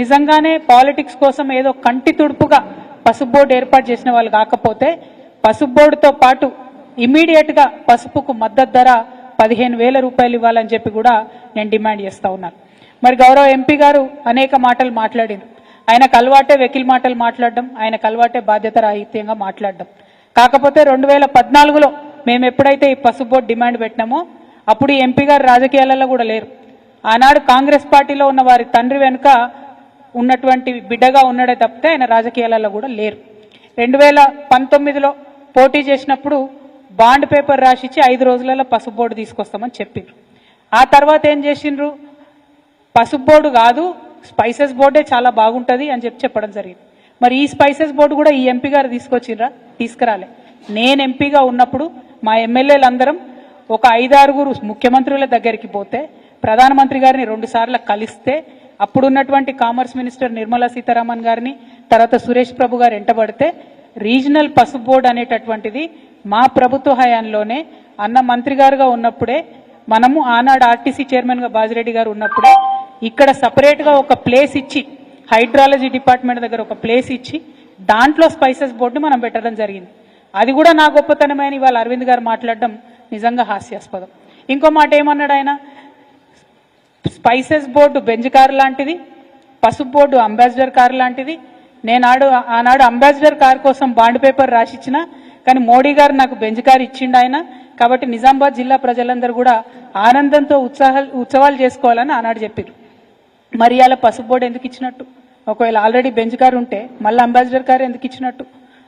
నిజంగానే పాలిటిక్స్ కోసం ఏదో కంటి తుడుపుగా పసుపు బోర్డు ఏర్పాటు చేసిన వాళ్ళు కాకపోతే పసుపు బోర్డుతో పాటు ఇమీడియట్గా పసుపుకు మద్దతు ధర 15,000 రూపాయలు ఇవ్వాలని చెప్పి కూడా నేను డిమాండ్ చేస్తా ఉన్నాను. మరి గౌరవ ఎంపీ గారు అనేక మాటలు మాట్లాడారు. ఆయనకు అలవాటే వెకిల్ మాటలు మాట్లాడడం, ఆయనకు అలవాటే బాధ్యత రాహిత్యంగా మాట్లాడడం. కాకపోతే 2014లో మేము ఎప్పుడైతే ఈ పసుపు బోర్డు డిమాండ్ పెట్టినామో అప్పుడు ఈ ఎంపీ గారు రాజకీయాలలో కూడా లేరు. ఆనాడు కాంగ్రెస్ పార్టీలో ఉన్న వారి తండ్రి వెనుక ఉన్నటువంటి బిడ్డగా ఉన్నాడే తప్పితే ఆయన రాజకీయాలలో కూడా లేరు. 2019లో పోటీ చేసినప్పుడు బాండ్ పేపర్ రాసిచ్చి 5 రోజులలో పసుపు బోర్డు తీసుకొస్తామని చెప్పిండ్రు. ఆ తర్వాత ఏం చేసిండ్రు, పసుపు బోర్డు కాదు స్పైసెస్ బోర్డే చాలా బాగుంటుంది అని చెప్పడం జరిగింది. మరి ఈ స్పైసెస్ బోర్డు కూడా ఈ ఎంపీ గారు తీసుకొచ్చిండ్రా? తీసుకురాలే. నేను ఎంపీగా ఉన్నప్పుడు మా ఎమ్మెల్యేలందరం ఒక 5-6 ముఖ్యమంత్రుల దగ్గరికి పోతే ప్రధానమంత్రి గారిని 2 సార్లు కలిస్తే అప్పుడున్నటువంటి కామర్స్ మినిస్టర్ నిర్మలా సీతారామన్ గారిని తర్వాత సురేష్ ప్రభు గారు ఎంటబడితే రీజనల్ పసుపు బోర్డు అనేటటువంటిది మా ప్రభుత్వ హయాంలోనే అన్న మంత్రి గారుగా ఉన్నప్పుడే మనము ఆనాడు ఆర్టీసీ చైర్మన్గా బాజిరెడ్డి గారు ఉన్నప్పుడే ఇక్కడ సపరేట్గా ఒక ప్లేస్ ఇచ్చి హైడ్రాలజీ డిపార్ట్మెంట్ దగ్గర ఒక ప్లేస్ ఇచ్చి దాంట్లో స్పైసెస్ బోర్డుని మనం పెట్టడం జరిగింది. అది కూడా నా గొప్పతనమైన ఇవాళ అరవింద్ గారు మాట్లాడడం నిజంగా హాస్యాస్పదం. ఇంకో మాట ఏమన్నాడు ఆయన, స్పైసెస్ బోర్డు బెంజ్ కారు లాంటిది, పసుపు బోర్డు అంబాసిడర్ కారు లాంటిది. ఆనాడు అంబాసిడర్ కారు కోసం బాండ్ పేపర్ రాసిచ్చిన, కానీ మోడీ గారు నాకు బెంజ్ కారు ఇచ్చిండు ఆయన. కాబట్టి నిజామాబాద్ జిల్లా ప్రజలందరూ కూడా ఆనందంతో ఉత్సవాలు చేసుకోవాలని ఆనాడు చెప్పారు. మరి అలా పసుపు బోర్డు ఎందుకు ఇచ్చినట్టు? ఒకవేళ ఆల్రెడీ బెంజ్ కారు ఉంటే మళ్ళీ అంబాసిడర్ కారు ఎందుకు ఇచ్చినట్టు?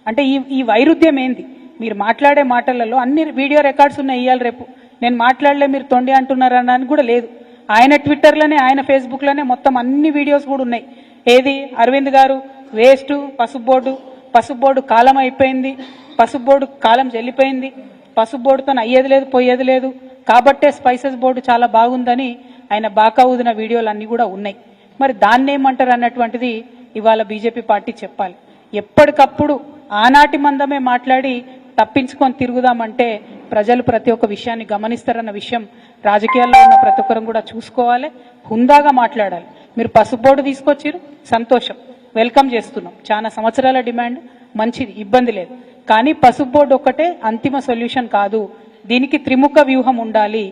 అంటే ఈ వైరుధ్యం ఏంది? మీరు మాట్లాడే మాటలలో అన్ని వీడియో రికార్డ్స్ ఉన్నాయి. ఇవాళ రేపు నేను మాట్లాడలే మీరు తొండి అంటున్నారని కూడా లేదు. ఆయన ట్విట్టర్లోనే ఆయన ఫేస్బుక్లోనే మొత్తం అన్ని వీడియోస్ కూడా ఉన్నాయి. ఏది అరవింద్ గారు వేస్ట్, పసుపు బోర్డు కాలం అయిపోయింది, పసుపు బోర్డు కాలం చెల్లిపోయింది, పసుపు బోర్డుతో అయ్యేది లేదు పోయేది లేదు కాబట్టే స్పైసెస్ బోర్డు చాలా బాగుందని ఆయన బాకా ఊదిన వీడియోలు అన్నీ కూడా ఉన్నాయి. మరి దాన్ని ఏమంటారు అన్నటువంటిది ఇవాళ బీజేపీ పార్టీ చెప్పాలి. ఎప్పటికప్పుడు ఆనాటి మందమే మాట్లాడి తప్పించుకొని తిరుగుదామంటే ప్రజలు ప్రతి ఒక్క విషయాన్ని గమనిస్తారన్న విషయం రాజకీయాల్లో ఉన్న ప్రతి ఒక్కరం కూడా చూసుకోవాలి. హుందాగా మాట్లాడాలి. మీరు పసుపు బోర్డు తీసుకొచ్చారు, సంతోషం, వెల్కమ్ చేస్తున్నాం. చాలా సంవత్సరాల డిమాండ్, మంచిది, ఇబ్బంది లేదు. కానీ పసుపు బోర్డు ఒక్కటే అంతిమ సొల్యూషన్ కాదు. దీనికి త్రిముఖ వ్యూహం ఉండాలి.